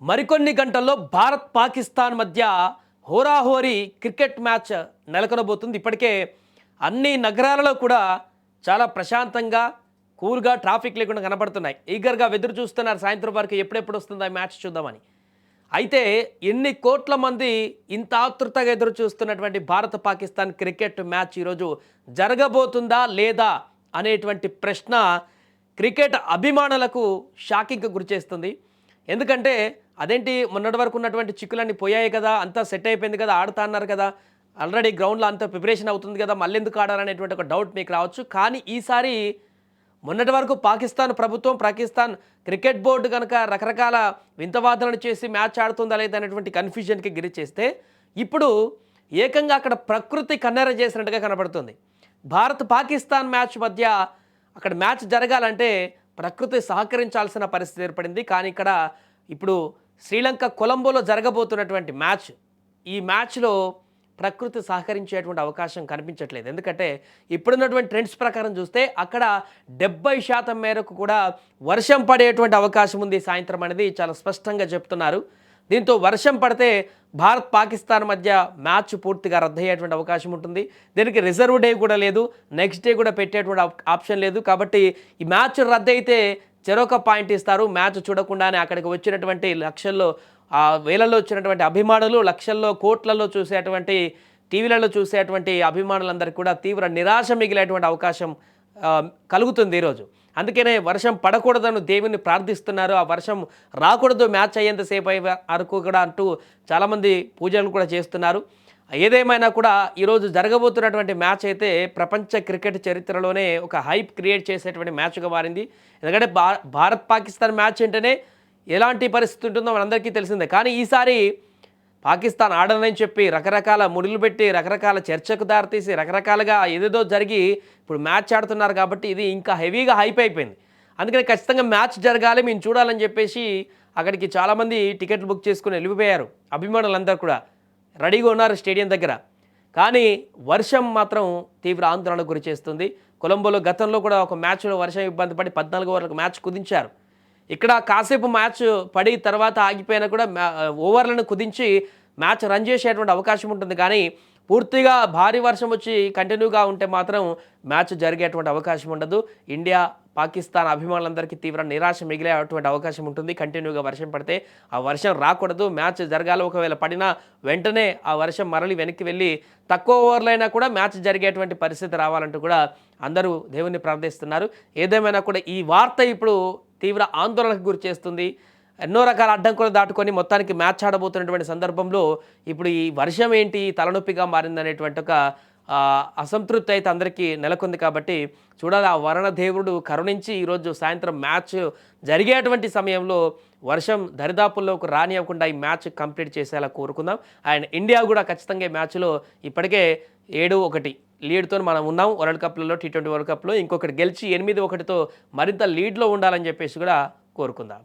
మరికొన్ని గంటల్లో భారత్ పాకిస్తాన్ మధ్య హోరాహోరీ క్రికెట్ మ్యాచ్ నెలకొనబోతుంది. ఇప్పటికే అన్ని నగరాలలో కూడా చాలా ప్రశాంతంగా కూల్గా ట్రాఫిక్ లేకుండా కనబడుతున్నాయి. ఈగర్గా ఎదురు చూస్తున్నారు సాయంత్రం వరకు ఎప్పుడెప్పుడు వస్తుందా మ్యాచ్ చూద్దామని. అయితే ఎన్ని కోట్ల మంది ఇంత ఆతృతగా ఎదురు చూస్తున్నటువంటి భారత్ పాకిస్తాన్ క్రికెట్ మ్యాచ్ ఈరోజు జరగబోతుందా లేదా అనేటువంటి ప్రశ్న క్రికెట్ అభిమానులకు షాకింగ్కి గురిచేస్తుంది. ఎందుకంటే అదేంటి మొన్నటి వరకు ఉన్నటువంటి చిక్కులన్నీ పోయాయి కదా, అంతా సెట్ అయిపోయింది కదా, ఆడుతా అన్నారు కదా, ఆల్రెడీ గ్రౌండ్లో అంత ప్రిపరేషన్ అవుతుంది కదా, మళ్ళీ ఎందుకు ఆడాలనేటువంటి ఒక డౌట్ మీకు రావచ్చు. కానీ ఈసారి మొన్నటి వరకు పాకిస్తాన్ ప్రభుత్వం, పాకిస్తాన్ క్రికెట్ బోర్డు కనుక రకరకాల వింతవాదనలు చేసి మ్యాచ్ ఆడుతుందా లేదా అనేటువంటి కన్ఫ్యూజన్కి గిరి చేస్తే ఇప్పుడు ఏకంగా అక్కడ ప్రకృతి కన్నెర చేసినట్టుగా కనబడుతుంది. భారత్ పాకిస్తాన్ మ్యాచ్ మధ్య అక్కడ మ్యాచ్ జరగాలంటే ప్రకృతి సహకరించాల్సిన పరిస్థితి ఏర్పడింది. కానీ ఇక్కడ ఇప్పుడు శ్రీలంక కొలంబోలో జరగబోతున్నటువంటి మ్యాచ్, ఈ మ్యాచ్లో ప్రకృతి సహకరించేటువంటి అవకాశం కనిపించట్లేదు. ఎందుకంటే ఇప్పుడున్నటువంటి ట్రెండ్స్ ప్రకారం చూస్తే అక్కడ 70% మేరకు కూడా వర్షం పడేటువంటి అవకాశం ఉంది సాయంత్రం అనేది చాలా స్పష్టంగా చెప్తున్నారు. దీంతో వర్షం పడితే భారత్ పాకిస్తాన్ మధ్య మ్యాచ్ పూర్తిగా రద్దయ్యేటువంటి అవకాశం ఉంటుంది. దీనికి రిజర్వ్ డే కూడా లేదు, నెక్స్ట్ డే కూడా పెట్టేటువంటి ఆప్షన్ లేదు. కాబట్టి ఈ మ్యాచ్ రద్దయితే చెరొక పాయింట్ ఇస్తారు. మ్యాచ్ చూడకుండానే అక్కడికి వచ్చినటువంటి లక్షల్లో వేలల్లో వచ్చినటువంటి అభిమానులు, లక్షల్లో కోట్లలో చూసేటువంటి టీవీలలో చూసేటువంటి అభిమానులందరికీ కూడా తీవ్ర నిరాశ మిగిలేటువంటి అవకాశం కలుగుతుంది ఈరోజు. అందుకనే వర్షం పడకూడదని దేవుని ప్రార్థిస్తున్నారు. ఆ వర్షం రాకూడదు మ్యాచ్ అయ్యేంతసేపు అయ్యే వరకు కూడా అంటూ చాలామంది పూజలు కూడా చేస్తున్నారు. ఏదేమైనా కూడా ఈరోజు జరగబోతున్నటువంటి మ్యాచ్ అయితే ప్రపంచ క్రికెట్ చరిత్రలోనే ఒక హైప్ క్రియేట్ చేసేటువంటి మ్యాచ్గా మారింది. ఎందుకంటే భారత్ పాకిస్తాన్ మ్యాచ్ అంటేనే ఎలాంటి పరిస్థితి ఉంటుందో మనందరికీ తెలిసిందే. కానీ ఈసారి పాకిస్తాన్ ఆడనని చెప్పి రకరకాల ముడులు పెట్టి రకరకాల చర్చకు దారితీసి రకరకాలుగా ఏదేదో జరిగి ఇప్పుడు మ్యాచ్ ఆడుతున్నారు. కాబట్టి ఇది ఇంకా హెవీగా హైప్ అయిపోయింది. అందుకని ఖచ్చితంగా మ్యాచ్ జరగాలి, మేము చూడాలని చెప్పేసి అక్కడికి చాలామంది టికెట్లు బుక్ చేసుకుని వెళ్ళిపోయారు. అభిమానులందరూ కూడా రెడీగా ఉన్నారు స్టేడియం దగ్గర. కానీ వర్షం మాత్రం తీవ్ర ఆందోళనకు గురి చేస్తుంది. కొలంబోలో గతంలో కూడా ఒక మ్యాచ్లో వర్షం ఇబ్బంది పడి 14 ఓవర్లకు మ్యాచ్ కుదించారు. ఇక్కడ కాసేపు మ్యాచ్ పడి తర్వాత ఆగిపోయినా కూడా ఓవర్లను కుదించి మ్యాచ్ రన్ చేసేటువంటి అవకాశం ఉంటుంది. కానీ పూర్తిగా భారీ వర్షం వచ్చి కంటిన్యూగా ఉంటే మాత్రం మ్యాచ్ జరిగేటువంటి అవకాశం ఉండదు. ఇండియా పాకిస్తాన్ అభిమానులందరికీ తీవ్ర నిరాశ మిగిలేటువంటి అవకాశం ఉంటుంది. కంటిన్యూగా వర్షం పడితే ఆ వర్షం రాకూడదు, మ్యాచ్ జరగాలి. ఒకవేళ పడినా వెంటనే ఆ వర్షం మరలి వెనక్కి వెళ్ళి తక్కువ ఓవర్లు అయినా కూడా మ్యాచ్ జరిగేటువంటి పరిస్థితి రావాలంటూ కూడా అందరూ దేవుణ్ణి ప్రార్థిస్తున్నారు. ఏదేమైనా కూడా ఈ వార్త ఇప్పుడు తీవ్ర ఆందోళనకు గురి చేస్తుంది. ఎన్నో రకాల అడ్డంకులు దాటుకొని మొత్తానికి మ్యాచ్ ఆడబోతున్నటువంటి సందర్భంలో ఇప్పుడు ఈ వర్షం ఏంటి తలనొప్పిగా మారిందనేటువంటి ఒక అసంతృప్తి అయితే అందరికీ నెలకొంది. కాబట్టి చూడాలి, ఆ వరుణ దేవుడు కరుణించి ఈరోజు సాయంత్రం మ్యాచ్ జరిగేటువంటి సమయంలో వర్షం దరిదాపుల్లోకి రానివ్వకుండా ఈ మ్యాచ్ కంప్లీట్ చేసేలా కోరుకుందాం. అండ్ ఇండియా కూడా ఖచ్చితంగా ఈ మ్యాచ్లో ఇప్పటికే 7-1 లీడ్తో మనం ఉన్నాం వరల్డ్ కప్లలో, T20 వరల్డ్ కప్లో. ఇంకొకటి గెలిచి 8-1తో మరింత లీడ్లో ఉండాలని చెప్పేసి కూడా కోరుకుందాం.